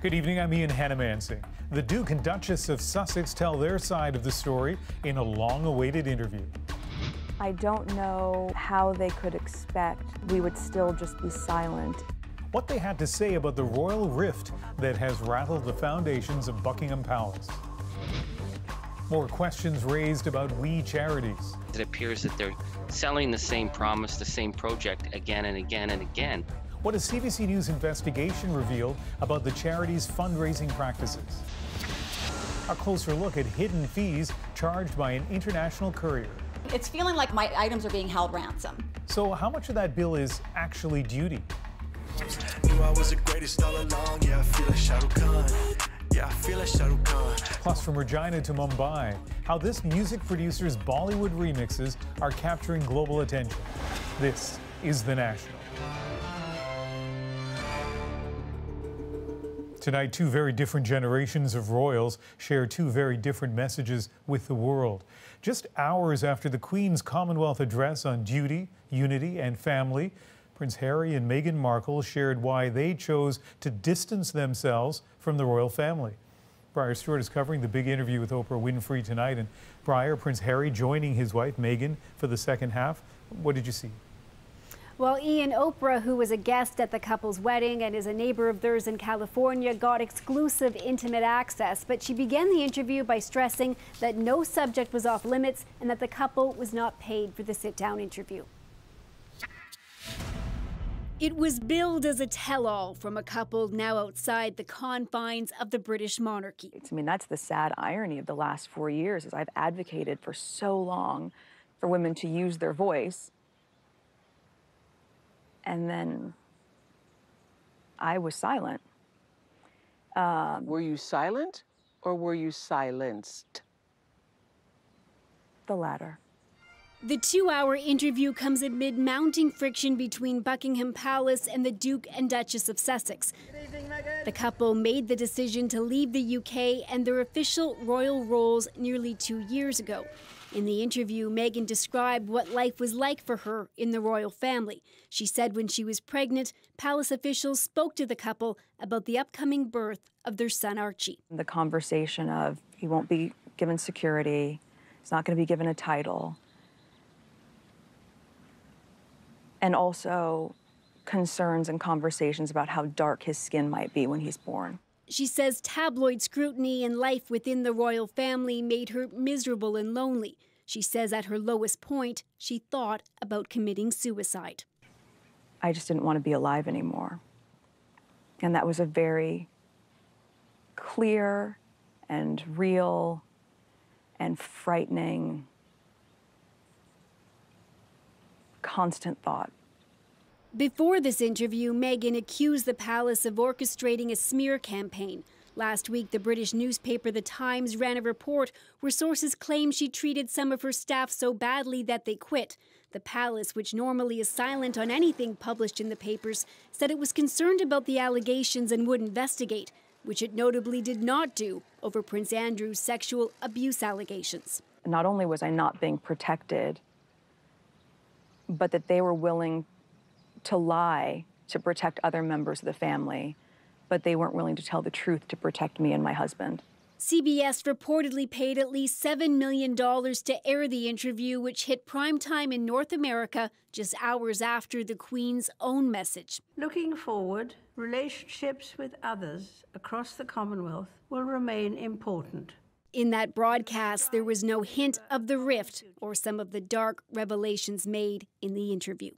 Good evening, I'm Ian Hannamansing. The Duke and Duchess of Sussex tell their side of the story in a long-awaited interview. I don't know how they could expect we would still just be silent. What they had to say about the royal rift that has rattled the foundations of Buckingham Palace. More questions raised about WE charities. It appears that they're selling the same promise, the same project again and again and again. What a CBC News investigation revealed about the charity's fundraising practices. A closer look at hidden fees charged by an international courier. It's feeling like my items are being held ransom. So how much of that bill is actually duty? Knew I was the greatest all along. Yeah, I feel like Shah Rukh Khan. Yeah, I feel like Shah Rukh Khan. Plus, from Regina to Mumbai, how this music producer's Bollywood remixes are capturing global attention. This is The National. Tonight, two very different generations of royals share two very different messages with the world. Just hours after the Queen's Commonwealth Address on duty, unity, and family, Prince Harry and Meghan Markle shared why they chose to distance themselves from the royal family. Briar Stewart is covering the big interview with Oprah Winfrey tonight. And Briar, Prince Harry joining his wife Meghan for the second half. What did you see? Well, Ian, Oprah, who was a guest at the couple's wedding and is a neighbor of theirs in California, got exclusive intimate access. But she began the interview by stressing that no subject was off limits and that the couple was not paid for the sit-down interview. It was billed as a tell-all from a couple now outside the confines of the British monarchy. I mean, that's the sad irony of the last 4 years, is I've advocated for so long for women to use their voice. And then I was silent. Were you silent or were you silenced? The latter. The 2-hour interview comes amid mounting friction between Buckingham Palace and the Duke and Duchess of Sussex. The couple made the decision to leave the UK and their official royal roles nearly 2 years ago. In the interview, Meghan described what life was like for her in the royal family. She said when she was pregnant, palace officials spoke to the couple about the upcoming birth of their son Archie. The conversation of he won't be given security, he's not going to be given a title, and also concerns and conversations about how dark his skin might be when he's born. She says tabloid scrutiny and life within the royal family made her miserable and lonely. She says at her lowest point, she thought about committing suicide. I just didn't want to be alive anymore. And that was a very clear and real and frightening, constant thought. Before this interview, Meghan accused the palace of orchestrating a smear campaign. Last week, the British newspaper The Times ran a report where sources claim she treated some of her staff so badly that they quit. The palace, which normally is silent on anything published in the papers, said it was concerned about the allegations and would investigate, which it notably did not do over Prince Andrew's sexual abuse allegations. Not only was I not being protected, but that they were willing to lie to protect other members of the family, but they weren't willing to tell the truth to protect me and my husband. CBS reportedly paid at least $7 million to air the interview, which hit primetime in North America just hours after the Queen's own message. Looking forward, relationships with others across the Commonwealth will remain important. In that broadcast, there was no hint of the rift or some of the dark revelations made in the interview.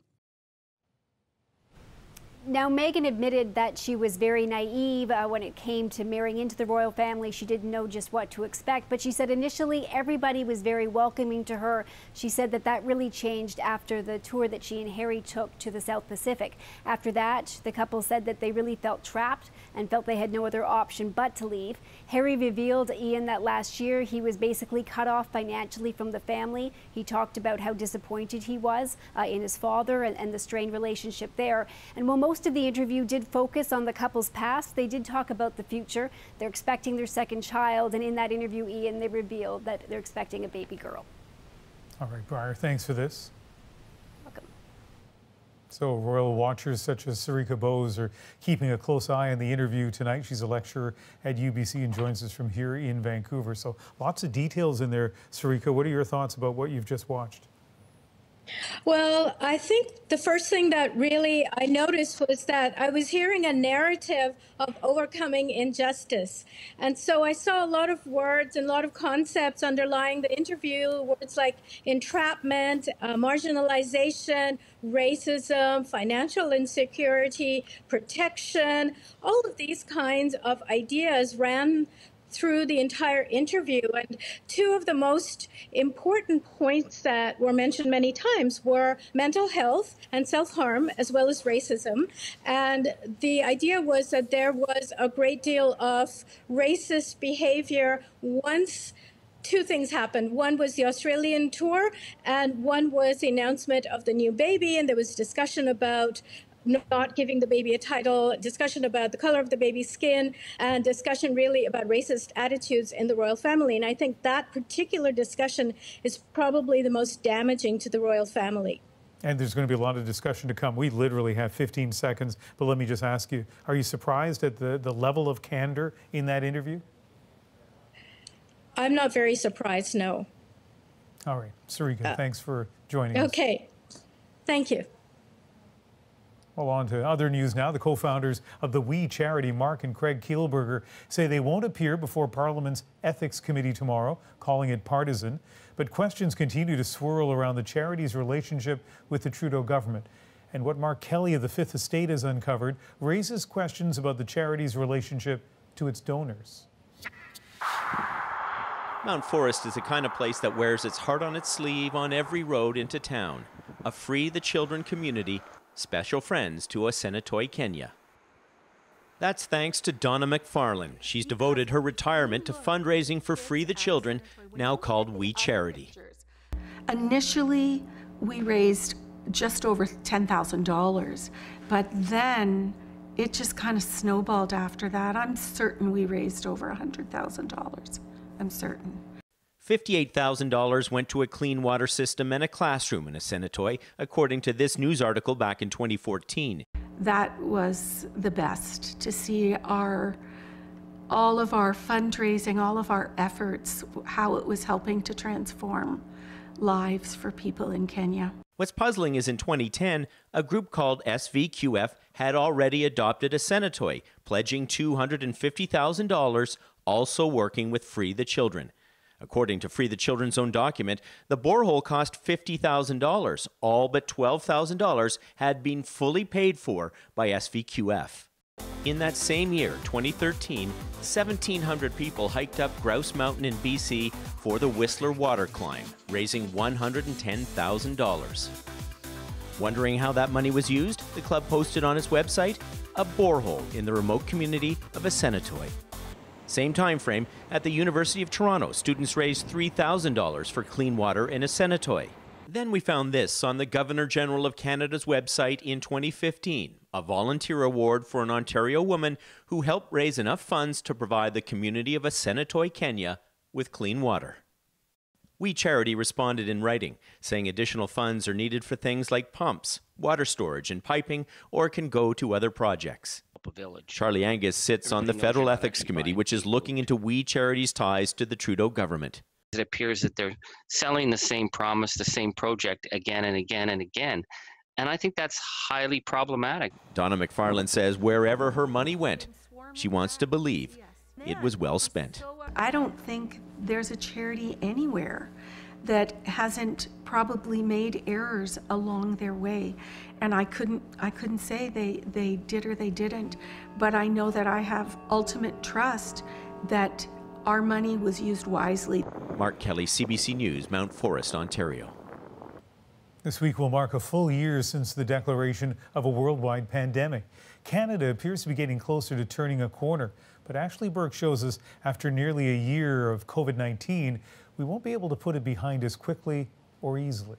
Now, Meghan admitted that she was very naive when it came to marrying into the royal family. She didn't know just what to expect, but she said initially everybody was very welcoming to her. She said that that really changed after the tour that she and Harry took to the South Pacific. After that, the couple said that they really felt trapped and felt they had no other option but to leave. Harry revealed, Ian, that last year he was basically cut off financially from the family. He talked about how disappointed he was in his father and the strained relationship there. And while most of the interview did focus on the couple's past, they did talk about the future. They're expecting their second child, and in that interview, Ian, they revealed that they're expecting a baby girl. All right, Briar, thanks for this. Welcome. So royal watchers such as Sarika Bose are keeping a close eye on the interview tonight. She's a lecturer at UBC and joins us from here in Vancouver. So lots of details in there. Sarika, what are your thoughts about what you've just watched? Well, I think the first thing that really I noticed was that I was hearing a narrative of overcoming injustice. And so I saw a lot of words and a lot of concepts underlying the interview, words like entrapment, marginalization, racism, financial insecurity, protection. All of these kinds of ideas ran through the entire interview. And two of the most important points that were mentioned many times were mental health and self-harm, as well as racism. And the idea was that there was a great deal of racist behavior once two things happened. One was the Australian tour, and one was the announcement of the new baby. And there was discussion about not giving the baby a title, discussion about the color of the baby's skin, and discussion really about racist attitudes in the royal family. And I think that particular discussion is probably the most damaging to the royal family. And there's going to be a lot of discussion to come. We literally have 15 seconds, but let me just ask you, are you surprised at the level of candor in that interview? I'm not very surprised, no. All right. Sarika, thanks for joining us. Okay. Thank you. Well, on to other news now. The co-founders of the We charity, Mark and Craig Kielburger, say they won't appear before Parliament's Ethics Committee tomorrow, calling it partisan. But questions continue to swirl around the charity's relationship with the Trudeau government. And what Mark Kelly of the Fifth Estate has uncovered raises questions about the charity's relationship to its donors. Mount Forest is the kind of place that wears its heart on its sleeve on every road into town. A Free the Children community, special friends to Asenatoi, Kenya. That's thanks to Donna McFarlane. She's devoted her retirement to fundraising for Free the Children, now called We Charity. Initially, we raised just over $10,000, but then it just kind of snowballed after that. I'm certain we raised over $100,000. I'm certain. $58,000 went to a clean water system and a classroom in Asenatoi, according to this news article back in 2014. That was the best, to see all of our fundraising, all of our efforts, how it was helping to transform lives for people in Kenya. What's puzzling is in 2010, a group called SVQF had already adopted Asenatoi, pledging $250,000, also working with Free the Children. According to Free the Children's own document, the borehole cost $50,000. All but $12,000 had been fully paid for by SVQF. In that same year, 2013, 1,700 people hiked up Grouse Mountain in BC for the Whistler Water Climb, raising $110,000. Wondering how that money was used? The club posted on its website a borehole in the remote community of Asenatoi. Same time frame, at the University of Toronto, students raised $3,000 for clean water in Asenatoi. Then we found this on the Governor-General of Canada's website in 2015, a volunteer award for an Ontario woman who helped raise enough funds to provide the community of Asenatoi, Kenya, with clean water. We Charity responded in writing, saying additional funds are needed for things like pumps, water storage and piping, or can go to other projects. Charlie Angus sits on the Federal Ethics Committee, which is looking into We Charity's ties to the Trudeau government. It appears that they're selling the same promise, the same project again and again and again. And I think that's highly problematic. Donna McFarlane says wherever her money went, she wants to believe it was well spent. I don't think there's a charity anywhere that hasn't probably made errors along their way. And I couldn't say they did or they didn't, but I know that I have ultimate trust that our money was used wisely. Mark Kelly, CBC News, Mount Forest, Ontario. This week will mark a full year since the declaration of a worldwide pandemic. Canada appears to be getting closer to turning a corner, but Ashley Burke shows us after nearly a year of COVID-19, we won't be able to put it behind us quickly or easily.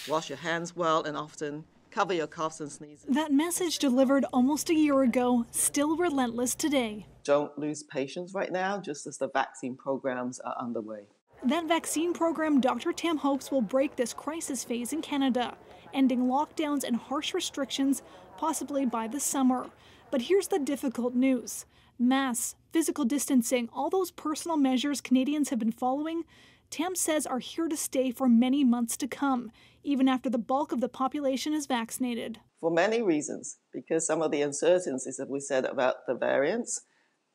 Wash your hands well and often. Cover your coughs and sneezes. That message delivered almost a year ago, still relentless today. Don't lose patience right now, just as the vaccine programs are underway. That vaccine program Dr. Tam hopes will break this crisis phase in Canada. ending lockdowns and harsh restrictions, possibly by the summer. But here's the difficult news. Masks, physical distancing, all those personal measures Canadians have been following, Tam says are here to stay for many months to come, even after the bulk of the population is vaccinated. For many reasons, because some of the uncertainties that we said about the variants,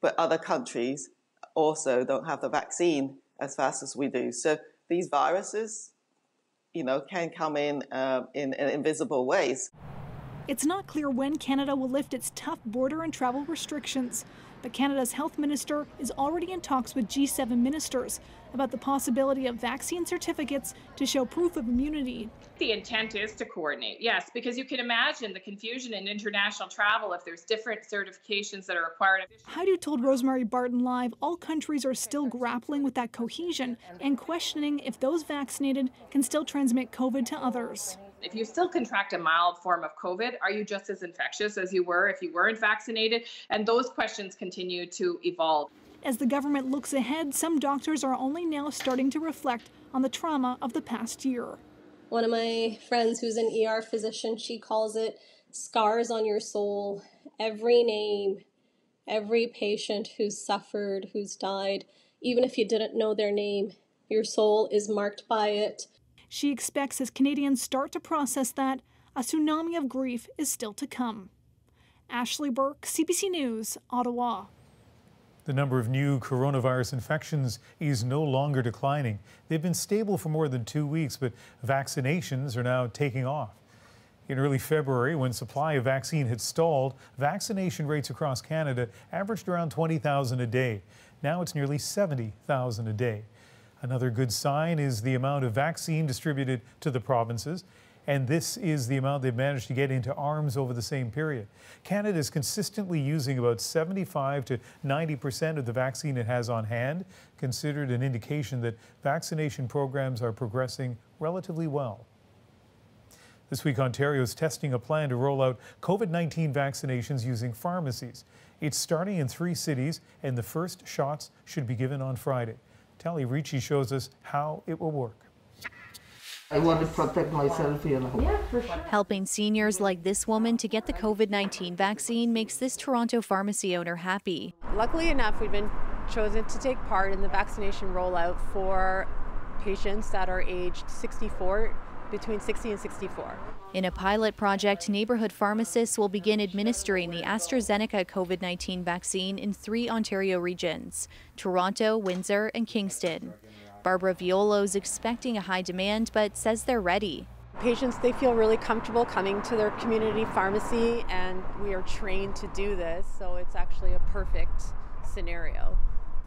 but other countries also don't have the vaccine as fast as we do. So these viruses, can come in invisible ways. It's not clear when Canada will lift its tough border and travel restrictions, but Canada's health minister is already in talks with G7 ministers about the possibility of vaccine certificates to show proof of immunity. The intent is to coordinate, yes, because you can imagine the confusion in international travel if there's different certifications that are required. Haidu told Rosemary Barton Live all countries are still grappling with that cohesion and questioning if those vaccinated can still transmit COVID to others. If you still contract a mild form of COVID, are you just as infectious as you were if you weren't vaccinated? And those questions continue to evolve. As the government looks ahead, some doctors are only now starting to reflect on the trauma of the past year. One of my friends who's an ER physician, she calls it scars on your soul. Every name, every patient who's suffered, who's died, even if you didn't know their name, your soul is marked by it. She expects as Canadians start to process that, a tsunami of grief is still to come. Ashley Burke, CBC News, Ottawa. The number of new coronavirus infections is no longer declining. They've been stable for more than 2 weeks, but vaccinations are now taking off. In early February, when supply of vaccine had stalled, vaccination rates across Canada averaged around 20,000 a day. Now it's nearly 70,000 a day. Another good sign is the amount of vaccine distributed to the provinces, and this is the amount they've managed to get into arms over the same period. Canada is consistently using about 75 to 90% of the vaccine it has on hand, considered an indication that vaccination programs are progressing relatively well. This week, Ontario is testing a plan to roll out COVID-19 vaccinations using pharmacies. It's starting in 3 cities, and the first shots should be given on Friday. Tali Ricci shows us how it will work. I want to protect myself, Yeah, for sure. Helping seniors like this woman to get the COVID-19 vaccine makes this Toronto pharmacy owner happy. Luckily enough, we've been chosen to take part in the vaccination rollout for patients that are aged 64, between 60 and 64. In a pilot project, neighborhood pharmacists will begin administering the AstraZeneca COVID-19 vaccine in 3 Ontario regions: Toronto, Windsor, and Kingston. Barbara Violo is expecting a high demand, but says they're ready. Patients, they feel really comfortable coming to their community pharmacy, and we are trained to do this, so it's actually a perfect scenario.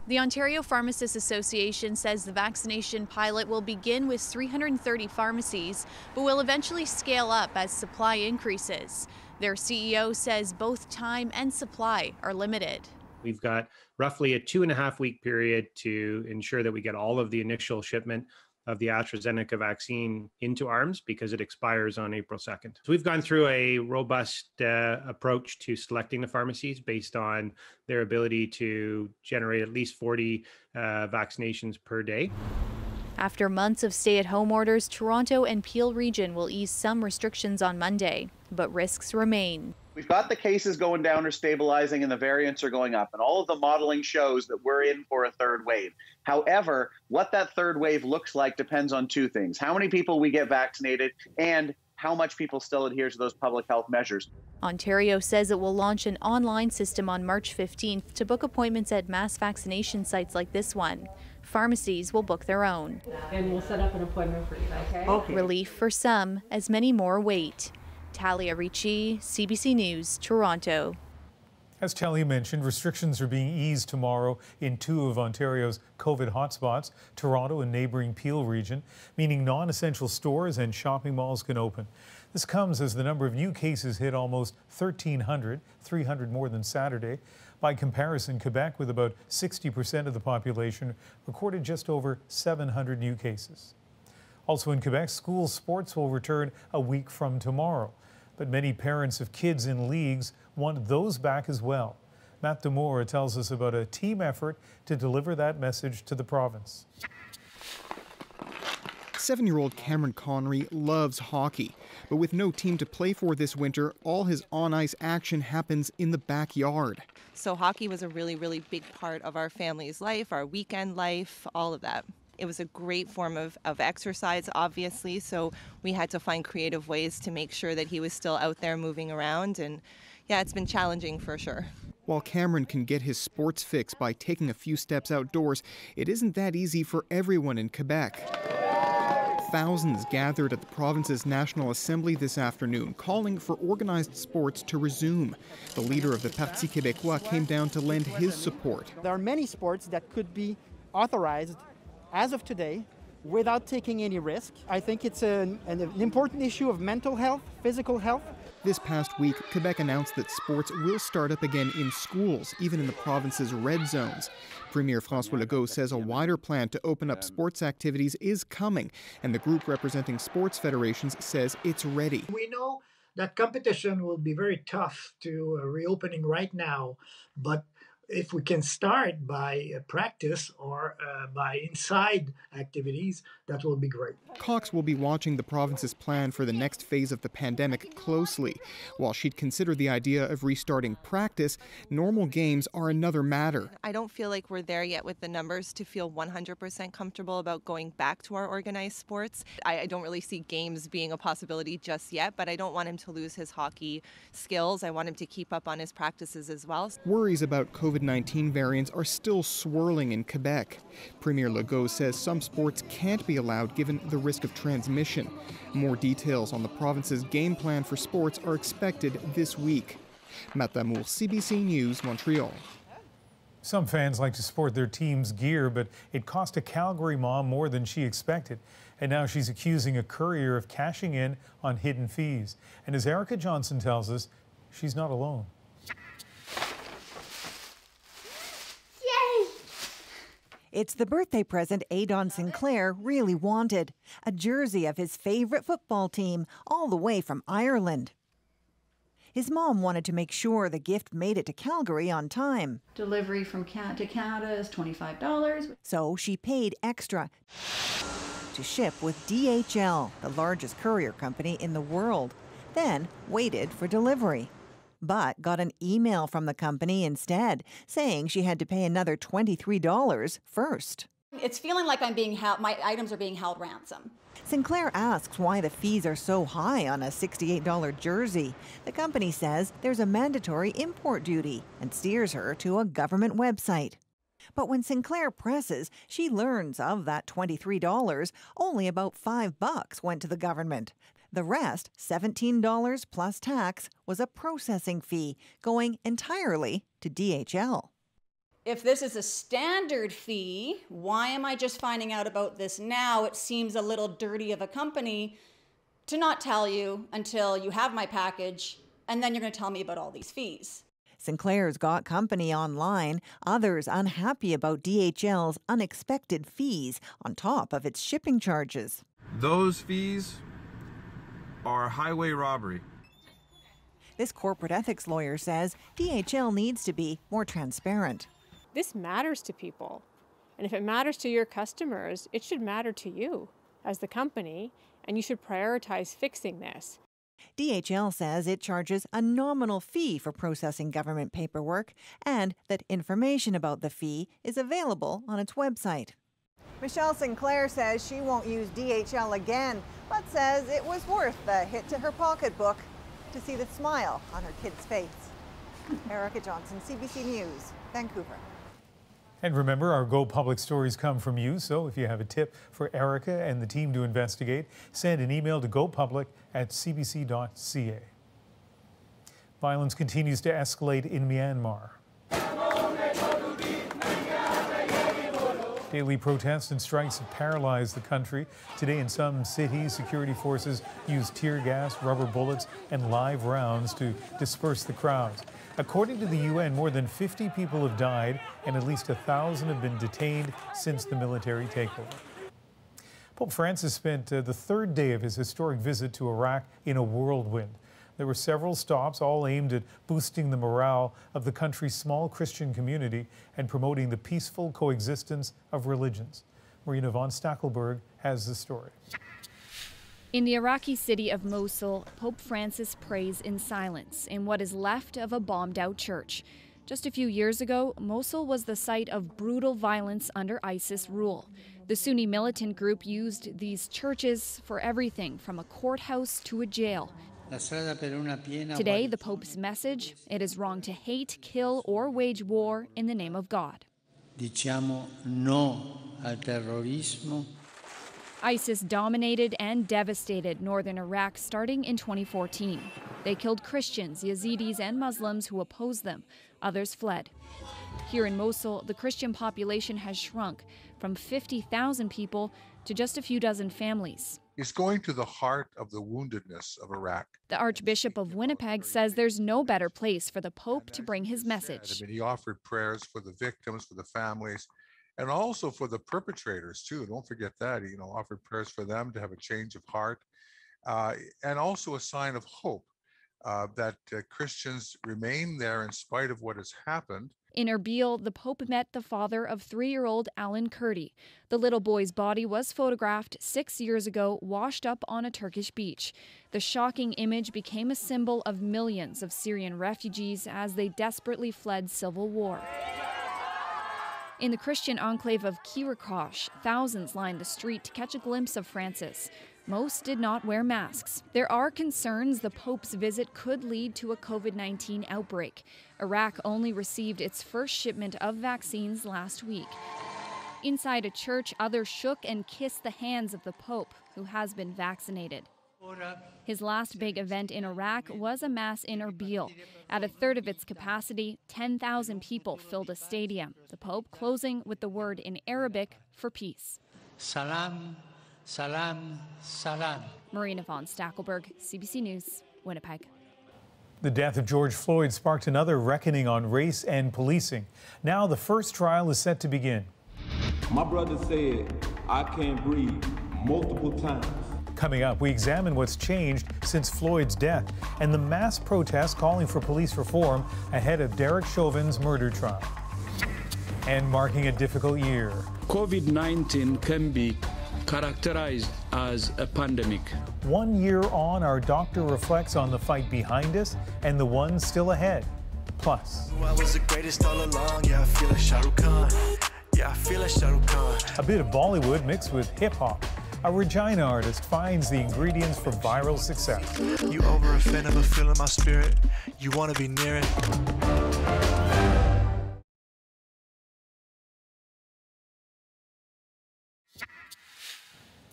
The Ontario Pharmacists Association says the vaccination pilot will begin with 330 pharmacies, but will eventually scale up as supply increases. Their CEO says both time and supply are limited. We've got roughly a 2.5-week period to ensure that we get all of the initial shipment of the AstraZeneca vaccine into arms because it expires on April 2nd. So we've gone through a robust approach to selecting the pharmacies based on their ability to generate at least 40 vaccinations per day. After months of stay-at-home orders, Toronto and Peel region will ease some restrictions on Monday, but risks remain. We've got the cases going down or stabilizing and the variants are going up, and all of the modeling shows that we're in for a third wave. However, what that third wave looks like depends on 2 things: how many people we get vaccinated and how much people still adhere to those public health measures. Ontario says it will launch an online system on March 15th to book appointments at mass vaccination sites like this one. Pharmacies will book their own. And we'll set up an appointment for you, okay? Relief for some, as many more wait. Talia Ricci, CBC News, Toronto. As Talia mentioned, restrictions are being eased tomorrow in 2 of Ontario's COVID hotspots, Toronto and neighbouring Peel region, meaning non-essential stores and shopping malls can open. This comes as the number of new cases hit almost 1,300, 300 more than Saturday. By comparison, Quebec, with about 60% of the population, recorded just over 700 new cases. Also in Quebec, school sports will return a week from tomorrow. But many parents of kids in leagues want those back as well. Matt Demore tells us about a team effort to deliver that message to the province. 7-year-old Cameron Connery loves hockey, but with no team to play for this winter, all his on-ice action happens in the backyard. So hockey was a really, really big part of our family's life, our weekend life, all of that. It was a great form of exercise, obviously, so we had to find creative ways to make sure that he was still out there moving around, and yeah, it's been challenging for sure. While Cameron can get his sports fix by taking a few steps outdoors, it isn't that easy for everyone in Quebec. Thousands gathered at the province's National Assembly this afternoon, calling for organized sports to resume. The leader of the Parti Québécois came down to lend his support. There are many sports that could be authorized as of today without taking any risk. I think it's an important issue of mental health, physical health. This past week, Quebec announced that sports will start up again in schools, even in the province's red zones. Premier François Legault says a wider plan to open up sports activities is coming, and the group representing sports federations says it's ready. We know that competition will be very tough to reopening right now, but if we can start by practice or by inside activities, that will be great. Cox will be watching the province's plan for the next phase of the pandemic closely. While she'd consider the idea of restarting practice, normal games are another matter. I don't feel like we're there yet with the numbers to feel 100% comfortable about going back to our organized sports. I don't really see games being a possibility just yet, but I don't want him to lose his hockey skills. I want him to keep up on his practices as well. Worries about COVID-19 variants are still swirling in Quebec. Premier Legault says some sports can't be allowed given the risk of transmission. More details on the province's game plan for sports are expected this week. Matt Damour, CBC News, Montreal. Some fans like to sport their team's gear, but it cost a Calgary mom more than she expected. And now she's accusing a courier of cashing in on hidden fees. And as Erica Johnson tells us, she's not alone. It's the birthday present Adon Sinclair really wanted, a jersey of his favorite football team, all the way from Ireland. His mom wanted to make sure the gift made it to Calgary on time. Delivery from to Canada is $25. So she paid extra to ship with DHL, the largest courier company in the world, then waited for delivery. But got an email from the company instead, saying she had to pay another $23 first. It's feeling like I'm being held, my items are being held ransom. Sinclair asks why the fees are so high on a $68 jersey. The company says there's a mandatory import duty and steers her to a government website. But when Sinclair presses, she learns of that $23, only about $5 went to the government. The rest, $17 plus tax, was a processing fee going entirely to DHL. If this is a standard fee, why am I just finding out about this now? It seems a little dirty of a company to not tell you until you have my package, and then you're going to tell me about all these fees. Sinclair's got company online, others unhappy about DHL's unexpected fees on top of its shipping charges. Those fees are highway robbery. This corporate ethics lawyer says DHL needs to be more transparent. This matters to people. And if it matters to your customers, it should matter to you as the company, and you should prioritize fixing this. DHL says it charges a nominal fee for processing government paperwork and that information about the fee is available on its website. Michelle Sinclair says she won't use DHL again, but says it was worth the hit to her pocketbook to see the smile on her kid's face. Erica Johnson, CBC News, Vancouver. And remember, our Go Public stories come from you, so if you have a tip for Erica and the team to investigate, send an email to gopublic@cbc.ca. Violence continues to escalate in Myanmar. Daily protests and strikes have paralyzed the country. Today in some cities, security forces used tear gas, rubber bullets, and live rounds to disperse the crowds. According to the UN, more than 50 people have died and at least 1,000 have been detained since the military takeover. Pope Francis spent the third day of his historic visit to Iraq in a whirlwind. There were several stops, all aimed at boosting the morale of the country's small Christian community and promoting the peaceful coexistence of religions. Marina von Stackelberg has the story. In the Iraqi city of Mosul, Pope Francis prays in silence in what is left of a bombed-out church. Just a few years ago, Mosul was the site of brutal violence under ISIS rule. The Sunni militant group used these churches for everything from a courthouse to a jail. Today, the Pope's message: it is wrong to hate, kill, or wage war in the name of God. Diciamo no al terrorismo. ISIS dominated and devastated northern Iraq starting in 2014. They killed Christians, Yazidis, and Muslims who opposed them. Others fled. Here in Mosul, the Christian population has shrunk from 50,000 people to just a few dozen families. It's going to the heart of the woundedness of Iraq. The Archbishop of Winnipeg says there's no better place for the Pope to bring his message. I mean, he offered prayers for the victims, for the families, and also for the perpetrators too. Don't forget that. He, offered prayers for them to have a change of heart, and also a sign of hope that Christians remain there in spite of what has happened. In Erbil, the Pope met the father of 3-year-old Alan Kurdi. The little boy's body was photographed 6 years ago, washed up on a Turkish beach. The shocking image became a symbol of millions of Syrian refugees as they desperately fled civil war. In the Christian enclave of Kirikosh, thousands lined the street to catch a glimpse of Francis. Most did not wear masks. There are concerns the Pope's visit could lead to a COVID-19 outbreak. Iraq only received its first shipment of vaccines last week. Inside a church, others shook and kissed the hands of the Pope, who has been vaccinated. His last big event in Iraq was a mass in Erbil. At a third of its capacity, 10,000 people filled a stadium, the Pope closing with the word in Arabic for peace. Salam, salam, salam. Marina von Stackelberg, CBC News, Winnipeg. The death of George Floyd sparked another reckoning on race and policing. Now the first trial is set to begin. My brother said, I can't breathe, multiple times. Coming up, we examine what's changed since Floyd's death and the mass protests calling for police reform ahead of Derek Chauvin's murder trial. And marking a difficult year. COVID-19 can be characterized as a pandemic. 1 year on, our doctor reflects on the fight behind us and the one still ahead. Plus, I was the greatest all along. Yeah, I feel like Shah Rukh Khan. Yeah, I feel like Shah Rukh Khan. A bit of Bollywood mixed with hip-hop. A Regina artist finds the ingredients for viral success. You over a fan of a feel in my spirit. You want to be near it.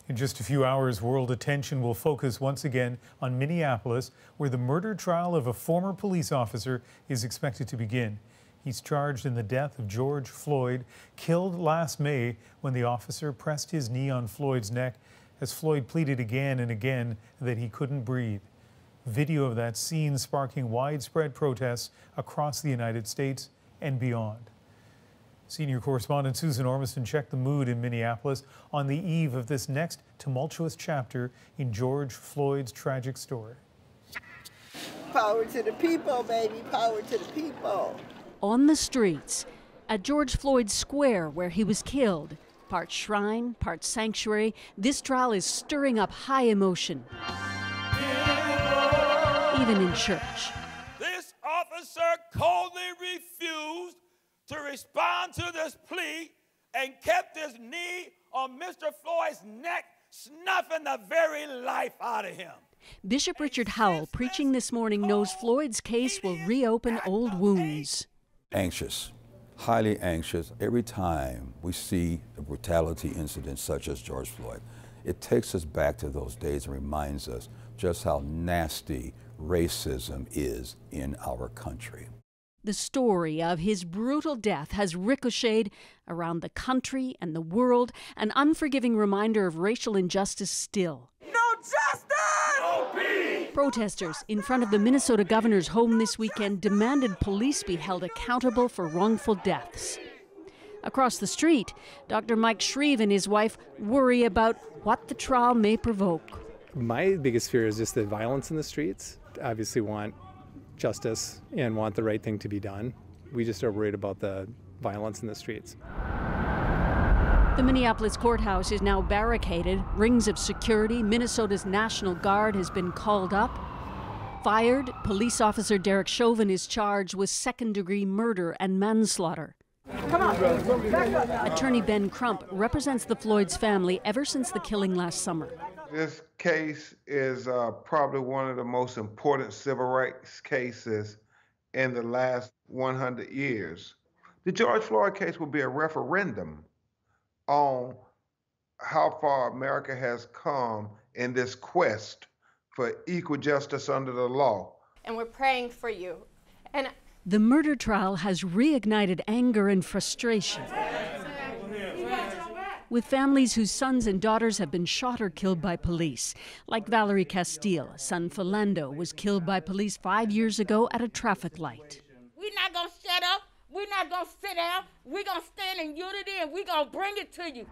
In just a few hours, world attention will focus once again on Minneapolis, where the murder trial of a former police officer is expected to begin. He's charged in the death of George Floyd, killed last May when the officer pressed his knee on Floyd's neck as Floyd pleaded again and again that he couldn't breathe. Video of that scene sparking widespread protests across the United States and beyond. Senior correspondent Susan Ormiston checked the mood in Minneapolis on the eve of this next tumultuous chapter in George Floyd's tragic story. Power to the people, baby, power to the people. On the streets, at George Floyd Square where he was killed, part shrine, part sanctuary, this trial is stirring up high emotion. Even in church. This officer coldly refused to respond to this plea and kept his knee on Mr. Floyd's neck, snuffing the very life out of him. Bishop Richard Howell, preaching this morning, knows Floyd's case will reopen old wounds. Anxious, highly anxious. Every time we see a brutality incident such as George Floyd, it takes us back to those days and reminds us just how nasty racism is in our country. The story of his brutal death has ricocheted around the country and the world, an unforgiving reminder of racial injustice still. No justice! No peace! Protesters in front of the Minnesota governor's home this weekend demanded police be held accountable for wrongful deaths. Across the street, Dr. Mike Shreve and his wife worry about what the trial may provoke. My biggest fear is just the violence in the streets. Obviously want justice and want the right thing to be done. We just are worried about the violence in the streets. The Minneapolis courthouse is now barricaded. Rings of security. Minnesota's National Guard has been called up. Fired, police officer Derek Chauvin is charged with second-degree murder and manslaughter. Come on. Attorney Ben Crump represents the Floyd's family ever since the killing last summer. This case is probably one of the most important civil rights cases in the last 100 years. The George Floyd case will be a referendum on how far America has come in this quest for equal justice under the law. And we're praying for you. And the murder trial has reignited anger and frustration, with families whose sons and daughters have been shot or killed by police, like Valerie Castile. Son Philando was killed by police 5 years ago at a traffic light. We're not going to shut up. We're not going to sit down. We're going to stand in unity, and we're going to bring it to you.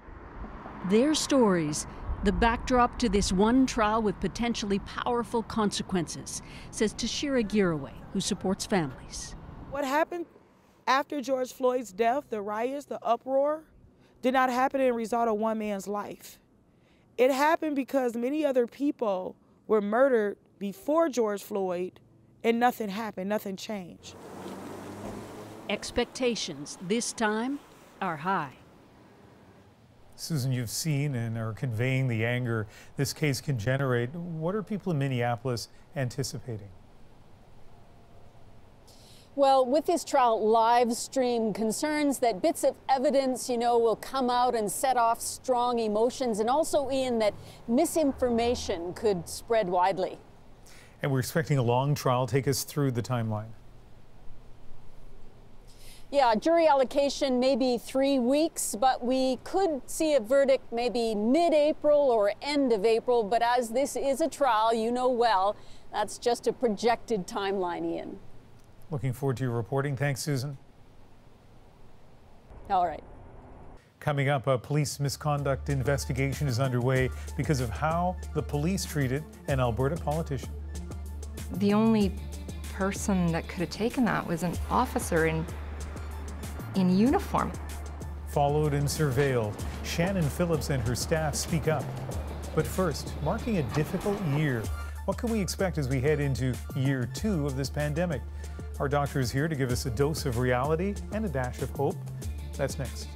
Their stories, the backdrop to this one trial with potentially powerful consequences, says Tashira Giraway, who supports families. What happened after George Floyd's death, the riots, the uproar, did not happen as a result of one man's life. It happened because many other people were murdered before George Floyd, and nothing happened, nothing changed. Expectations this time are high. Susan, you've seen and are conveying the anger this case can generate. What are people in Minneapolis anticipating? Well, with this trial live stream, concerns that bits of evidence, will come out and set off strong emotions, and also, Ian, that misinformation could spread widely. And we're expecting a long trial. Take us through the timeline. Yeah, jury allocation maybe 3 weeks, but we could see a verdict maybe mid-April or end of April. But as this is a trial, you know well, that's just a projected timeline, Ian. Looking forward to your reporting. Thanks, Susan. All right. Coming up, a police misconduct investigation is underway because of how the police treated an Alberta politician. The only person that could have taken that was an officer in uniform. Followed and surveilled, Shannon Phillips and her staff speak up. But first, marking a difficult year. What can we expect as we head into year 2 of this pandemic? Our doctor is here to give us a dose of reality and a dash of hope. That's next.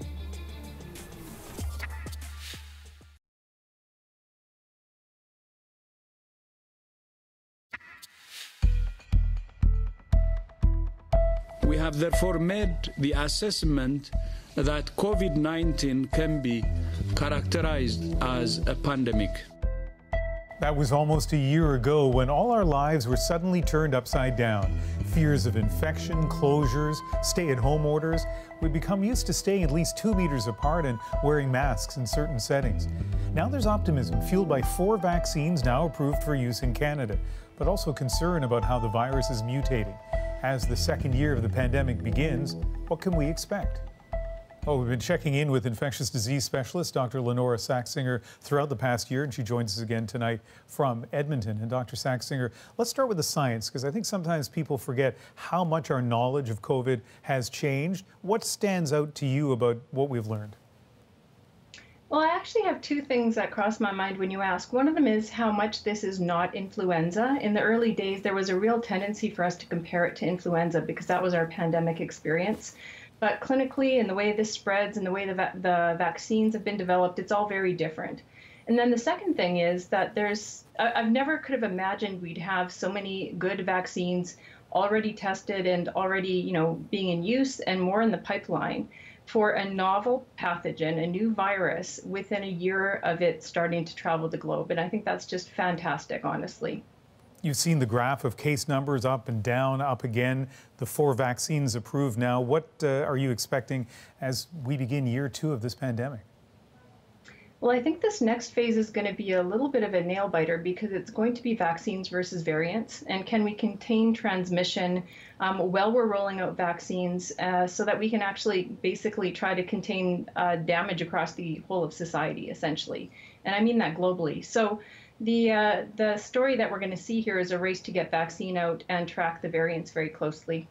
We have therefore made the assessment that COVID-19 can be characterized as a pandemic. That was almost a year ago when all our lives were suddenly turned upside down. Fears of infection, closures, stay-at-home orders. We've become used to staying at least 2 meters apart and wearing masks in certain settings. Now there's optimism fueled by 4 vaccines now approved for use in Canada, but also concern about how the virus is mutating. As the second year of the pandemic begins, what can we expect? We've been checking in with infectious disease specialist Dr. Lenora Saxinger throughout the past year, and she joins us again tonight from Edmonton. And Dr. Saxinger, let's start with the science, because I think sometimes people forget how much our knowledge of COVID has changed. What stands out to you about what we've learned? Well, I actually have 2 things that cross my mind when you ask. One of them is how much this is not influenza. In the early days, there was a real tendency for us to compare it to influenza because that was our pandemic experience. But clinically, and the way this spreads and the way the vaccines have been developed, it's all very different. And then the second thing is that I've never could have imagined we'd have so many good vaccines already tested and already, being in use and more in the pipeline for a novel pathogen, a new virus, within a year of it starting to travel the globe. And I think that's just fantastic, honestly. You've seen the graph of case numbers up and down, up again, the 4 vaccines approved now. What are you expecting as we begin year 2 of this pandemic? Well, I think this next phase is going to be a little bit of a nail biter because it's going to be vaccines versus variants. And can we contain transmission while we're rolling out vaccines so that we can actually basically try to contain damage across the whole of society, essentially. And I mean that globally. So the story that we're going to see here is a race to get vaccine out and track the variants very closely.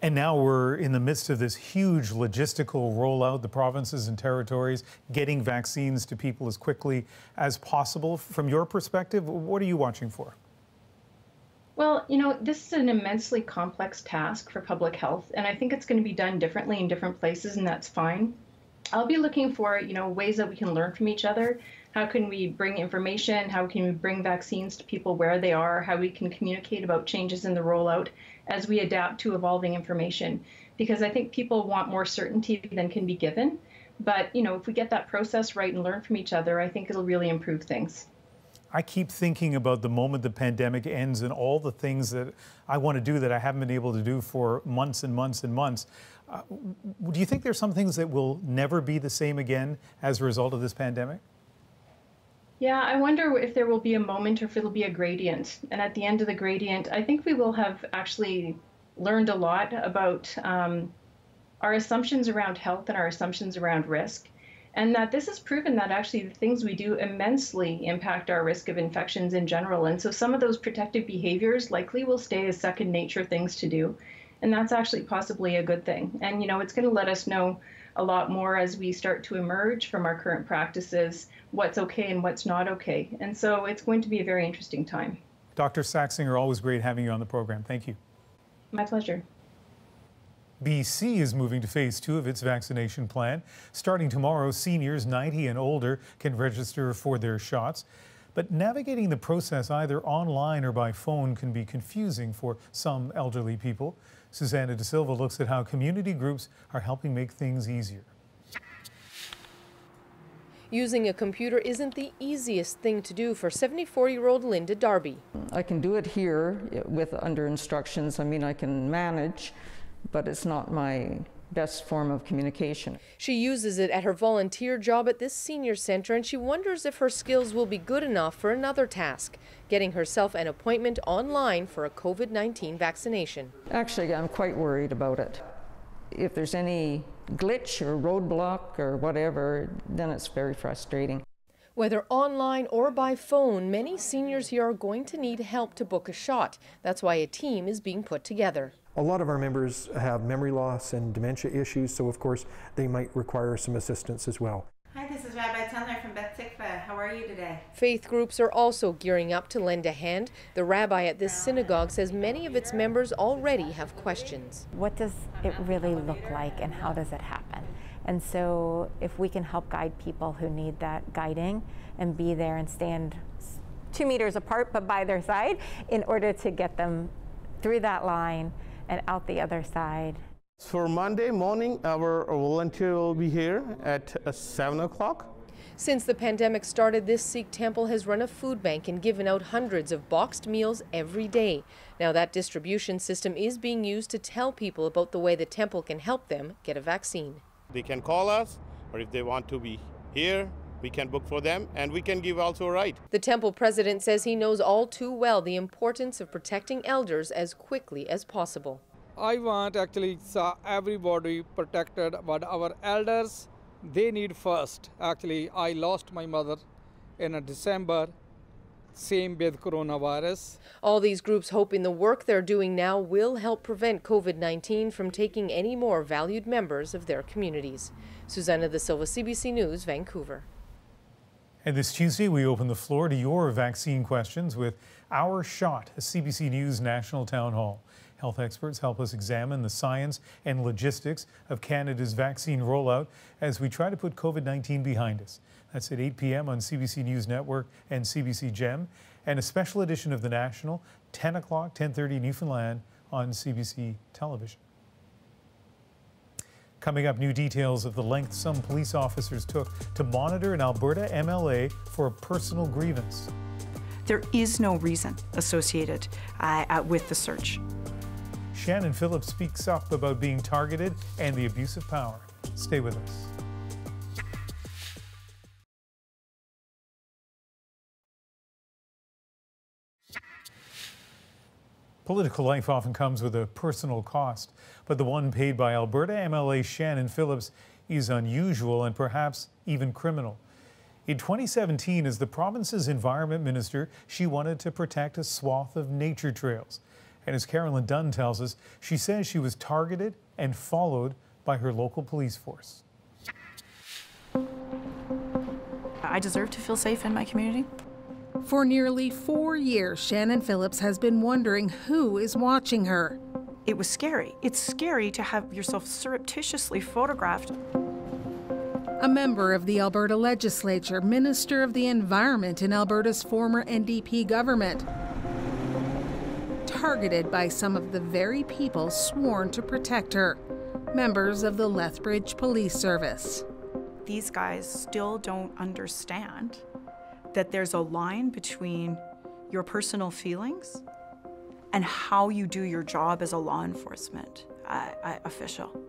And now we're in the midst of this huge logistical rollout, the provinces and territories getting vaccines to people as quickly as possible. From your perspective, what are you watching for? Well, you know, this is an immensely complex task for public health, and I think it's going to be done differently in different places, and that's fine. I'll be looking for, you know, ways that we can learn from each other. How can we bring information? How can we bring vaccines to people where they are? How we can communicate about changes in the rollout as we adapt to evolving information. Because I think people want more certainty than can be given. But, you know, if we get that process right and learn from each other, I think it'll really improve things. I keep thinking about the moment the pandemic ends and all the things that I want to do that I haven't been able to do for months and months and months. Do you think there's some things that will never be the same again as a result of this pandemic? Yeah, I wonder if there will be a moment or if it'll be a gradient. And at the end of the gradient, I think we will have actually learned a lot about our assumptions around health and our assumptions around risk. And that this has proven that actually the things we do immensely impact our risk of infections in general. And so some of those protective behaviors likely will stay as second nature things to do. And that's actually possibly a good thing. And, you know, it's going to let us know a lot more as we start to emerge from our current practices, what's okay and what's not okay. And so it's going to be a very interesting time. Dr. Saxinger, always great having you on the program. Thank you. My pleasure. BC is moving to phase 2 of its vaccination plan. Starting tomorrow, seniors 90 and older can register for their shots. But navigating the process either online or by phone can be confusing for some elderly people. Susanna De Silva looks at how community groups are helping make things easier. Using a computer isn't the easiest thing to do for 74-year-old Linda Darby. I can do it here with under instructions. I mean, I can manage, but it's not my best form of communication. She uses it at her volunteer job at this senior center, and she wonders if her skills will be good enough for another task, getting herself an appointment online for a COVID-19 vaccination. Actually, I'm quite worried about it. If there's any glitch or roadblock or whatever, then it's very frustrating. Whether online or by phone, many seniors here are going to need help to book a shot. That's why a team is being put together. A lot of our members have memory loss and dementia issues, so of course they might require some assistance as well. Hi, this is Rabbi Tenler from Beth Tikva. How are you today? Faith groups are also gearing up to lend a hand. The rabbi at this synagogue says many of its members already have questions. What does it really look like and how does it happen? And so if we can help guide people who need that guiding and be there and stand 2 meters apart but by their side in order to get them through that line and out the other side. For Monday morning, our volunteer will be here at 7 o'clock. Since the pandemic started, this Sikh temple has run a food bank and given out hundreds of boxed meals every day. Now that distribution system is being used to tell people about the way the temple can help them get a vaccine. They can call us, or if they want to be here, we can book for them, and we can give also a ride. The temple president says he knows all too well the importance of protecting elders as quickly as possible. I want actually everybody protected, but our elders, they need first. Actually, I lost my mother in December, same with coronavirus. All these groups hoping the work they're doing now will help prevent COVID-19 from taking any more valued members of their communities. Susanna De Silva, CBC News, Vancouver. And this Tuesday, we open the floor to your vaccine questions with Our Shot, a CBC News national town hall. Health experts help us examine the science and logistics of Canada's vaccine rollout as we try to put COVID-19 behind us. That's at 8 p.m. on CBC News Network and CBC GEM, and a special edition of The National, 10 o'clock, 10:30 Newfoundland on CBC Television. Coming up, new details of the length some police officers took to monitor an Alberta MLA for a personal grievance. There is no reason associated with the search. Shannon Phillips speaks up about being targeted and the abuse of power. Stay with us. Political life often comes with a personal cost, but the one paid by Alberta MLA Shannon Phillips is unusual and perhaps even criminal. In 2017, as the province's environment minister, she wanted to protect a swath of nature trails. And as Carolyn Dunn tells us, she says she was targeted and followed by her local police force. I deserve to feel safe in my community. For nearly 4 years, Shannon Phillips has been wondering who is watching her. It was scary. It's scary to have yourself surreptitiously photographed. A member of the Alberta Legislature, Minister of the Environment in Alberta's former NDP government, targeted by some of the very people sworn to protect her, members of the Lethbridge Police Service. These guys still don't understand that there's a line between your personal feelings and how you do your job as a law enforcement official.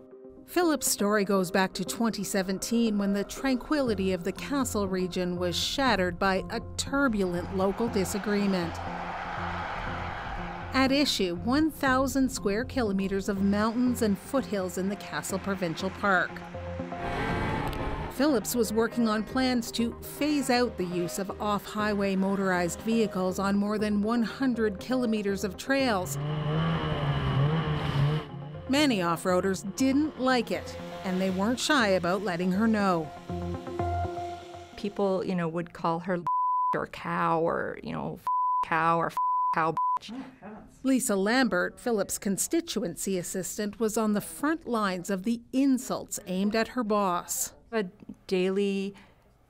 Phillips' story goes back to 2017 when the tranquility of the Castle region was shattered by a turbulent local disagreement. At issue, 1,000 square kilometers of mountains and foothills in the Castle Provincial Park. Phillips was working on plans to phase out the use of off-highway motorized vehicles on more than 100 kilometers of trails. Many off-roaders didn't like it, and they weren't shy about letting her know. People, would call her or cow or, cow or cow. Lisa Lambert, Phillips' constituency assistant, was on the front lines of the insults aimed at her boss. A daily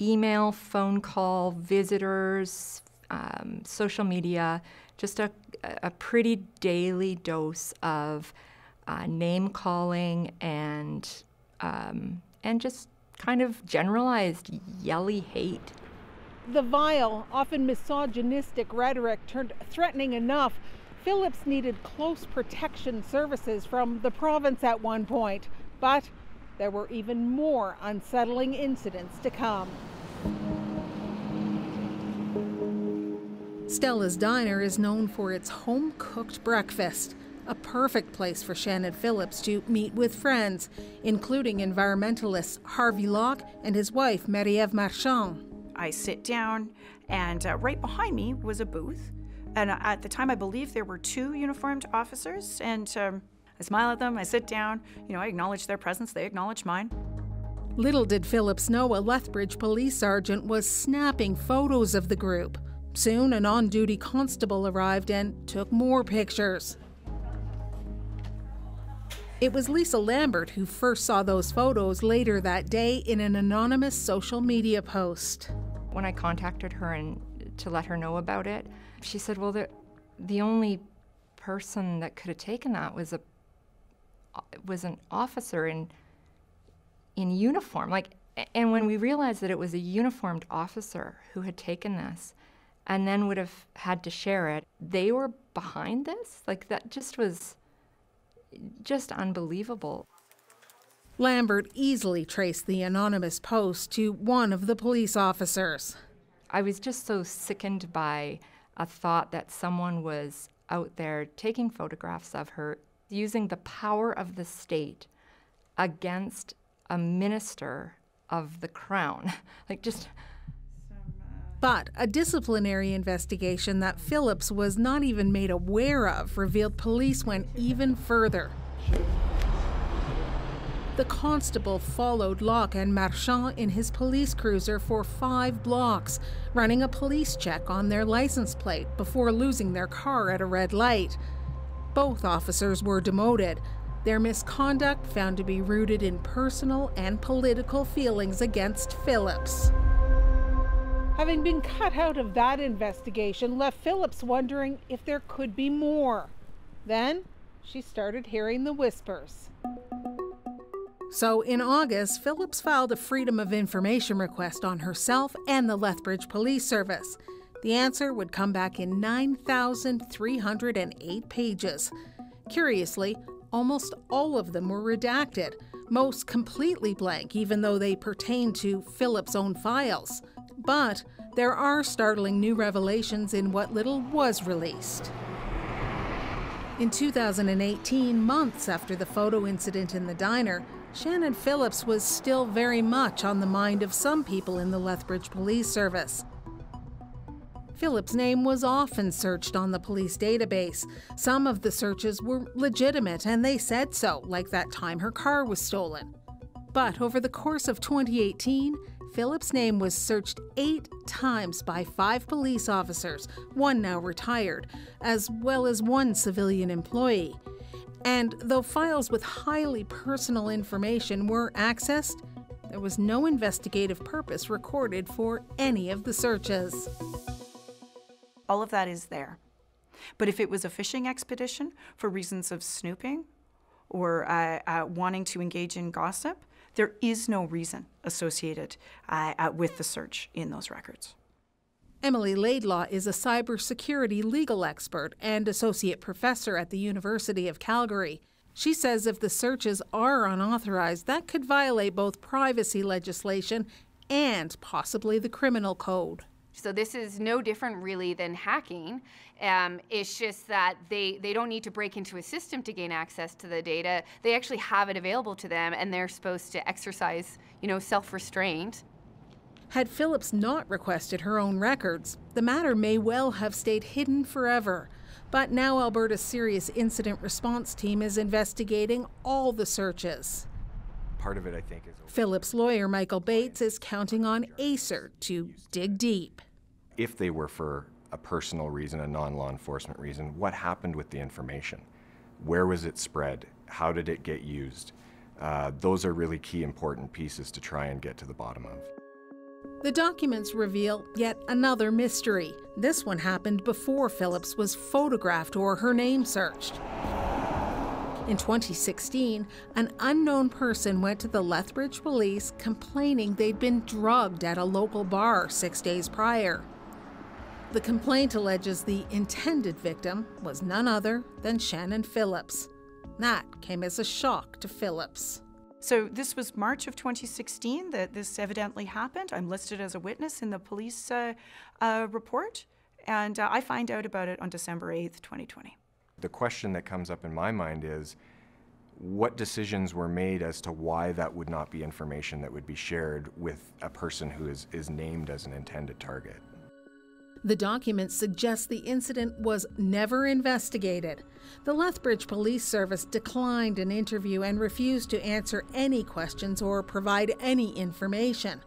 email, phone call, visitors, social media, just a pretty daily dose of name calling and just kind of generalized yelly hate. The vile, often misogynistic rhetoric turned threatening enough. Phillips needed close protection services from the province at one point, but there were even more unsettling incidents to come. Stella's Diner is known for its home-cooked breakfast, a perfect place for Shannon Phillips to meet with friends, including environmentalists Harvey Locke and his wife, Marie-Flore Marchand. I sit down, and right behind me was a booth. And at the time, I believe there were 2 uniformed officers, and I smile at them, I sit down, I acknowledge their presence, they acknowledge mine. Little did Phillips know a Lethbridge police sergeant was snapping photos of the group. Soon, an on-duty constable arrived and took more pictures. It was Lisa Lambert who first saw those photos later that day in an anonymous social media post. When I contacted her to let her know about it, she said, well, the only person that could have taken that was an officer in uniform. And when we realized that it was a uniformed officer who had taken this and then would have had to share it, they were behind this? That just was just unbelievable. Lambert easily traced the anonymous post to one of the police officers. I was just so sickened by a thought that someone was out there taking photographs of her, using the power of the state against a minister of the crown. But a disciplinary investigation that Phillips was not even made aware of revealed police went even further. The constable followed Locke and Marchand in his police cruiser for 5 blocks, running a police check on their license plate before losing their car at a red light. Both officers were demoted, their misconduct found to be rooted in personal and political feelings against Phillips. Having been cut out of that investigation left Phillips wondering if there could be more. Then she started hearing the whispers. So in August, Phillips filed a Freedom of Information request on herself and the Lethbridge Police Service. The answer would come back in 9,308 pages. Curiously, almost all of them were redacted, most completely blank, even though they pertain to Phillips' own files. But there are startling new revelations in what little was released. In 2018, months after the photo incident in the diner, Shannon Phillips was still very much on the mind of some people in the Lethbridge Police Service. Phillips' name was often searched on the police database. Some of the searches were legitimate, and they said so, like that time her car was stolen. But over the course of 2018, Phillips' name was searched 8 times by 5 police officers, one now retired, as well as 1 civilian employee. And though files with highly personal information were accessed, there was no investigative purpose recorded for any of the searches. All of that is there. But if it was a fishing expedition for reasons of snooping or wanting to engage in gossip, there is no reason associated with the search in those records. Emily Laidlaw is a cybersecurity legal expert and associate professor at the University of Calgary. She says if the searches are unauthorized, that could violate both privacy legislation and possibly the criminal code. So this is no different really than hacking. It's just that they don't need to break into a system to gain access to the data. They actually have it available to them, and they're supposed to exercise, self-restraint. Had Phillips not requested her own records, the matter may well have stayed hidden forever. But now Alberta's Serious Incident Response Team is investigating all the searches. Part of it, I think, is... Phillips' lawyer, Michael Bates, is counting on ACER to dig deep. If they were for a personal reason, a non-law enforcement reason, what happened with the information? Where was it spread? How did it get used? Those are really key important pieces to try and get to the bottom of. The documents reveal yet another mystery. This one happened before Phillips was photographed or her name searched. In 2016, an unknown person went to the Lethbridge police complaining they'd been drugged at a local bar 6 days prior. The complaint alleges the intended victim was none other than Shannon Phillips. That came as a shock to Phillips. So this was March of 2016 that this evidently happened. I'm listed as a witness in the police report, and I find out about it on December 8th, 2020. The question that comes up in my mind is, what decisions were made as to why that would not be information that would be shared with a person who is named as an intended target? The documents suggest the incident was never investigated. The Lethbridge Police Service declined an interview and refused to answer any questions or provide any information.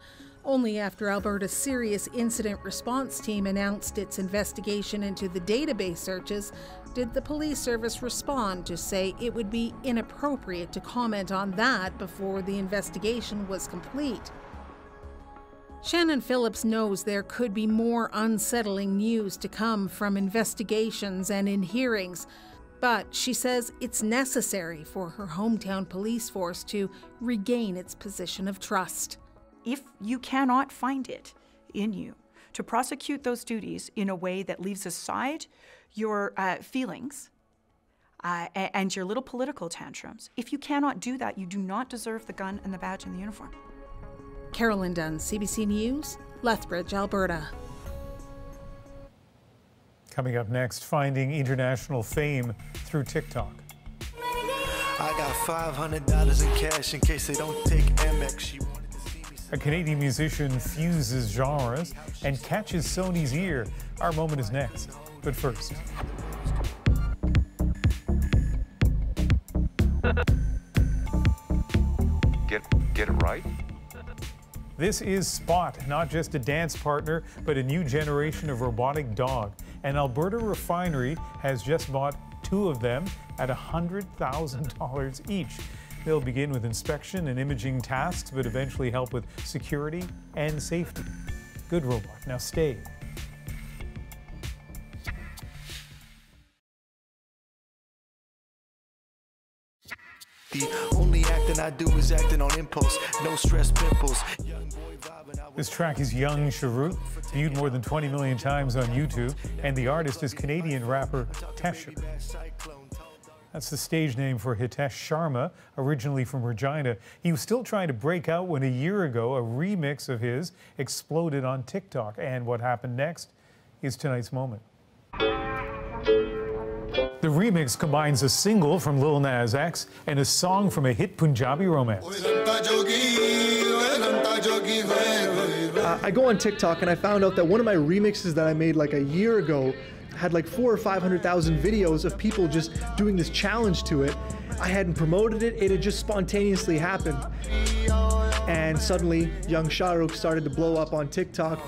Only after Alberta's Serious Incident Response Team announced its investigation into the database searches did the police service respond to say it would be inappropriate to comment on that before the investigation was complete. Shannon Phillips knows there could be more unsettling news to come from investigations and in hearings, but she says it's necessary for her hometown police force to regain its position of trust. If you cannot find it in you to prosecute those duties in a way that leaves aside your feelings and your little political tantrums, if you cannot do that, you do not deserve the gun and the badge and the uniform. Carolyn Dunn, CBC News, Lethbridge, Alberta. Coming up next, finding international fame through TikTok. I got $500 in cash in case they don't take Amex. A Canadian musician fuses genres and catches Sony's ear. Our moment is next. But first. Get it right? This is Spot, not just a dance partner, but a new generation of robotic dog. An Alberta refinery has just bought 2 of them at $100,000 each. They'll begin with inspection and imaging tasks, but eventually help with security and safety. Good robot. Now stay. The only acting I do is acting on impulse. No stress pimples. This track is Young Cherut, viewed more than 20 million times on YouTube, and the artist is Canadian rapper Tesher. That's the stage name for Hitesh Sharma, originally from Regina. He was still trying to break out when a year ago a remix of his exploded on TikTok. And what happened next is tonight's moment. The remix combines a single from Lil Nas X and a song from a hit Punjabi romance. I go on TikTok and I found out that one of my remixes that I made like a year ago had like 400,000 or 500,000 videos of people just doing this challenge to it. I hadn't promoted it, it had just spontaneously happened. And suddenly, young Shah Rukh started to blow up on TikTok.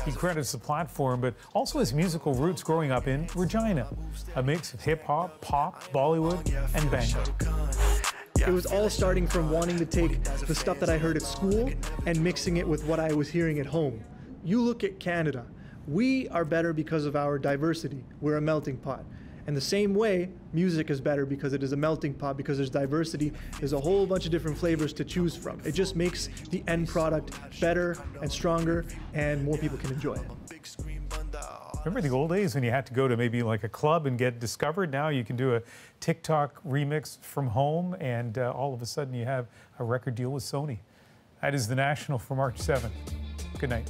He credits the platform, but also his musical roots growing up in Regina, a mix of hip-hop, pop, Bollywood, and bhangra. It was all starting from wanting to take the stuff that I heard at school and mixing it with what I was hearing at home. You look at Canada. We are better because of our diversity. We're a melting pot. And the same way, music is better because it is a melting pot, because there's diversity. There's a whole bunch of different flavors to choose from. It just makes the end product better and stronger, and more people can enjoy it. Remember the old days when you had to go to maybe like a club and get discovered? Now you can do a TikTok remix from home, and all of a sudden you have a record deal with Sony. That is The National for March 7th. Good night.